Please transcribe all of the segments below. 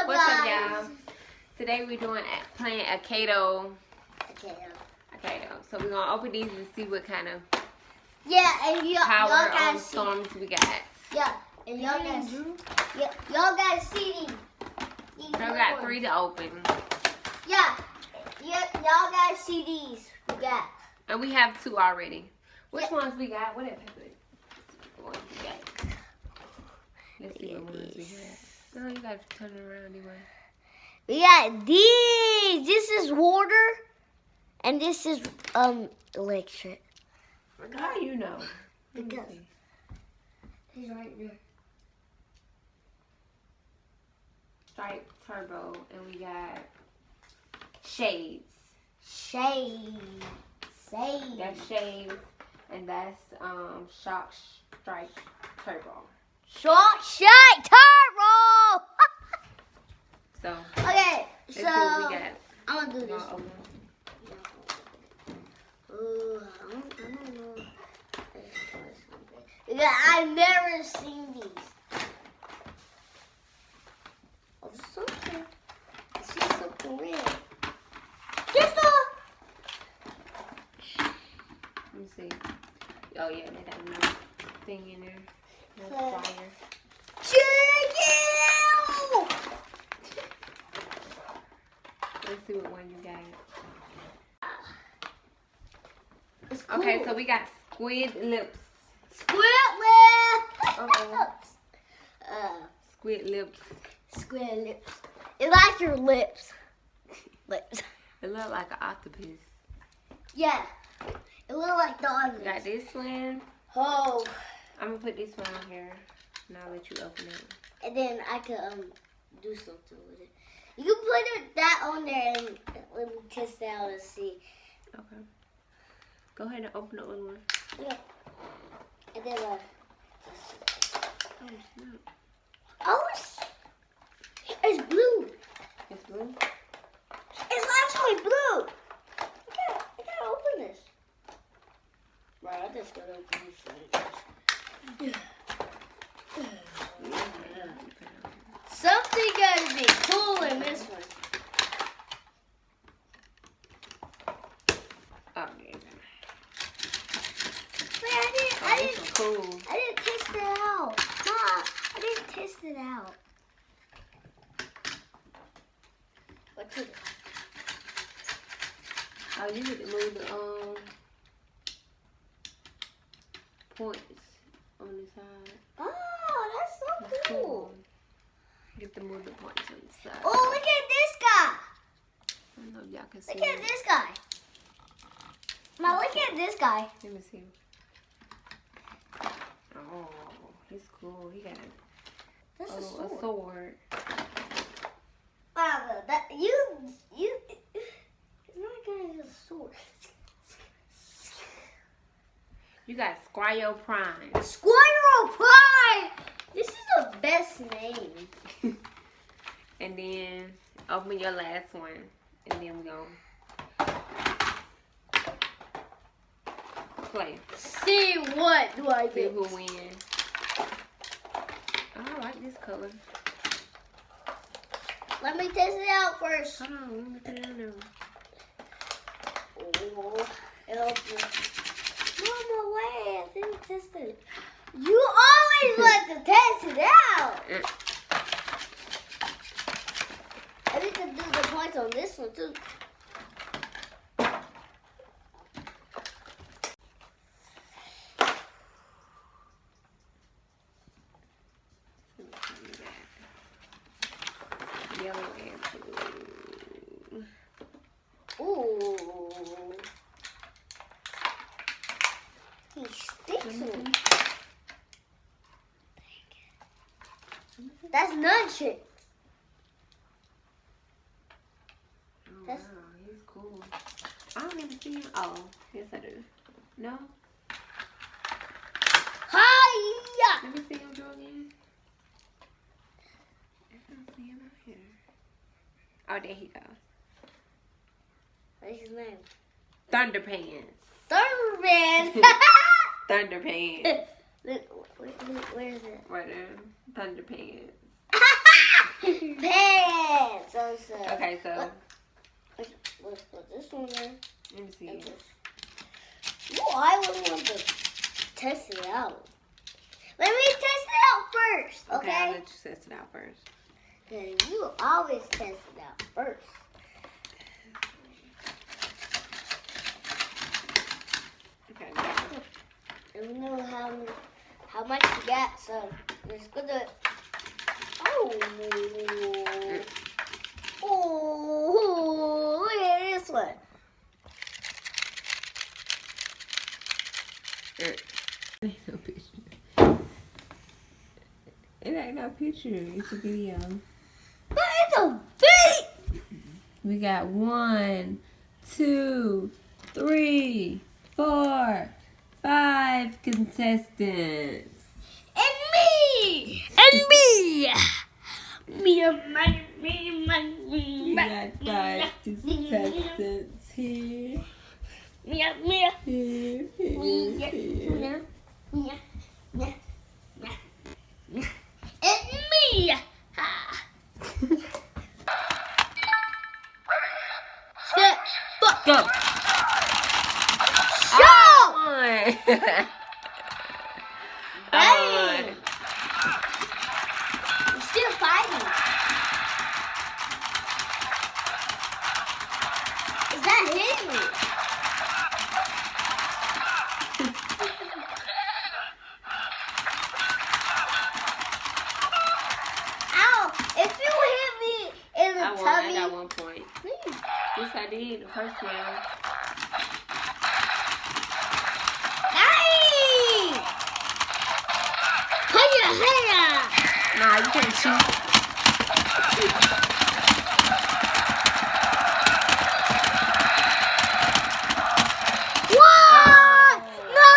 What's up, y'all? Today we're playing Akedo. So we're gonna open these and see what kind of power storms we got. Yeah, and y'all guys see these. So we got 3 to open. Yeah, y'all guys see these. We got. And we have 2 already. Which ones we got? What ones we got? Let's see what ones we got. No, you gotta turn it around anyway. We got these. This is water, and this is electric. How do you know? Because he's right there. Stripe Turbo, and we got shades. That's shades, and that's Shock Stripe Turbo. Shock Stripe Turbo. So okay, let's see what we got. I'm gonna do this. I don't know. Yeah, I've never seen these. Oh, something. I see something red. Let me see. Oh yeah, they got no thing in there. No fire. Chicken! Let's see what one you got. It's cool. Okay, so we got squid lips. Squid lips. Squid lips. Squid lips. It's like your lips. Lips. It look like an octopus. Yeah. It looks like dogs. We got this one. Oh. I'm gonna put this one on here, and I'll let you open it. And then I could do something with it. You can put that on there and let me test it out and see. Okay. Go ahead and open the other one. Yeah. And then Oh, snap. oh, it's blue. It's blue? It's actually blue. I gotta open this. Right, I just gotta open this. Something gotta be cool in this one. Oh, yeah. Wait, I didn't cool. I didn't test it out. Ma, I didn't test it out. What's it? Oh, you need to move the points on the side. Oh, that's so cool. Get to move the points on the side. Oh, look at this guy. I don't know if y'all can see. Look at this guy. Ma, look at this guy. Let me see. Oh, he's cool. He got That's a sword. Wow, it's not gonna be a sword. You got Squirrel Prime. Squirrel Prime! This is the best name. And then open your last one. And then we're going to play. See what do I See get? who wins. Oh, I like this color. Let me test it out first. Hold on, let me put it on there. Oh, it opens. Mama, wait, I didn't test it. You always like to test it out. I need to do the points on this one too. Yellow and blue. Ooh. He sticks it. That's nunchuck. Oh, wow, he's cool. I don't even see him. Oh, yes I do. No? Hiya! Let me see him do again. I don't see him out here. Oh, there he goes. What's his name? Thunderpants. Thunderman. Thunderpants. Where is it? Right there. Thunderpants. Pants. Okay, so. Let's put this one in. Let me see. No, I would want to test it out. Let me test it out first, okay? I'll let you test it out first. Then you always test it out first. Okay. I don't know how much you got, so let's go to it. Oh, look at this one. Ain't no picture. It ain't no picture. It's a video. But it's a big. We got 1, 2, 3, 4, 5 contestants. And me! And me! Me. We got 5 contestants here. Me. Here. And me! Set, fuck, Go. show! I We're still fighting. Is that hitting me? Ow! If you hit me in the won. tummy, I got 1 point. please. Yes, I did. The first round. Nice! Hiya! Nah, you can't cheat. What? No!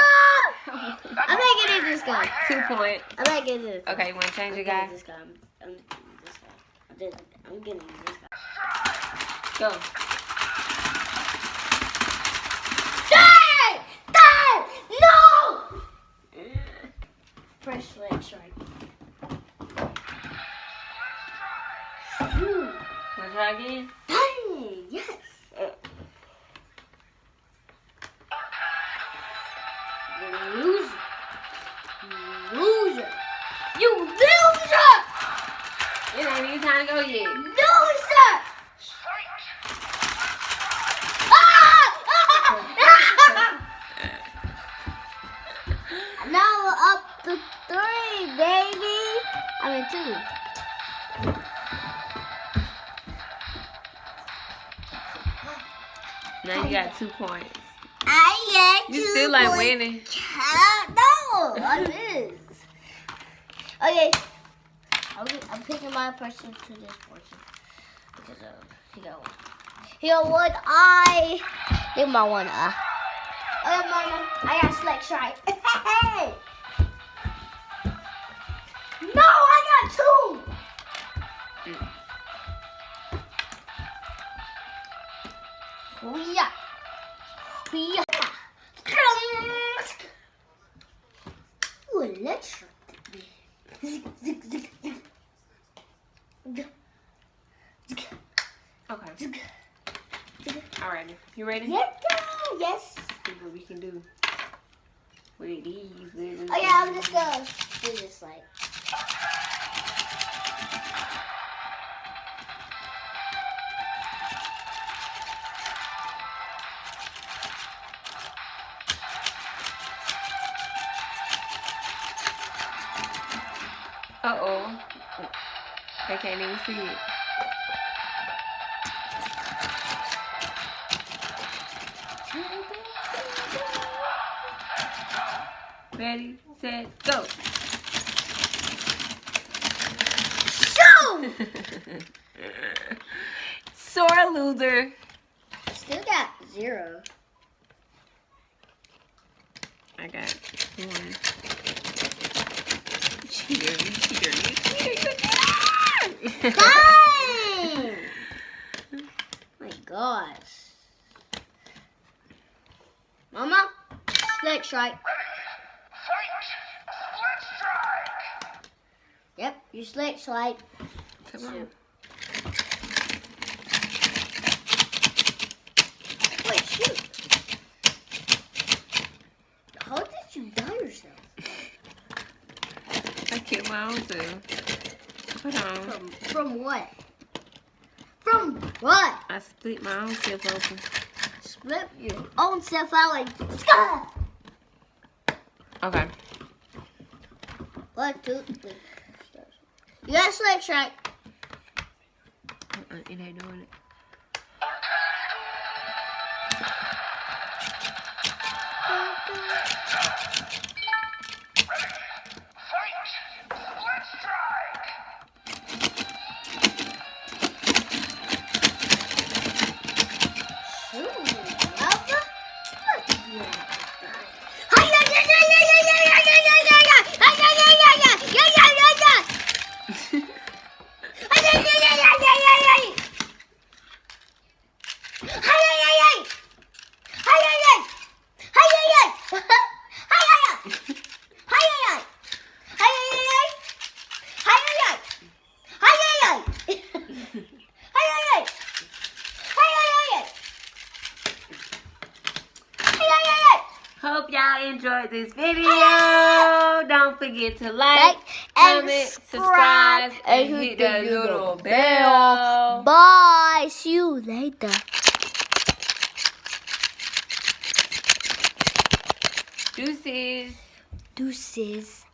I'm not getting this guy. 2 points. I'm not getting this. Okay, you want to change I'm it, getting guy? this guy. I'm getting this guy. I'm getting this guy. Go. Die! Die! No! Fresh leg strike. Want to try again? Dang! Yes. Loser. Loser. You loser! It ain't even time to go yet. Loser! Ah! Now we're up to 3, baby. I mean 2. Now you got 2 points. I get You 2 still like points. winning. No, I miss. Okay. I'm picking my person to this portion. Because he got 1. He got 1 eye. Give my 1 eye. Okay, Mama. I got select strike. Hey! No, I got 2. Yeah. Yeah. Ooh, electric. Zig, zig, zig, zig. Okay. Zig, zig. Alright. You ready? Yes. See what we can do with these. Oh yeah, I'm just gonna do this like. Uh-oh. They can't even see it. Ready, set, go. Shoot! Sore loser. Still got 0. I got 1. Cheater, you cheater, you cheater. Dang! My gosh. Mama, select strike. Yep, you select strike. Come on. split my own too. Hold on. From what? From what? I split my own self open. Split your own self out like. Scar! Okay. 1, 2, 3. You got slicks right. It ain't doing it. Hope y'all enjoyed this video. Don't forget to like, comment, subscribe, and hit that little bell. Bye. See you later. Deuces. Deuces.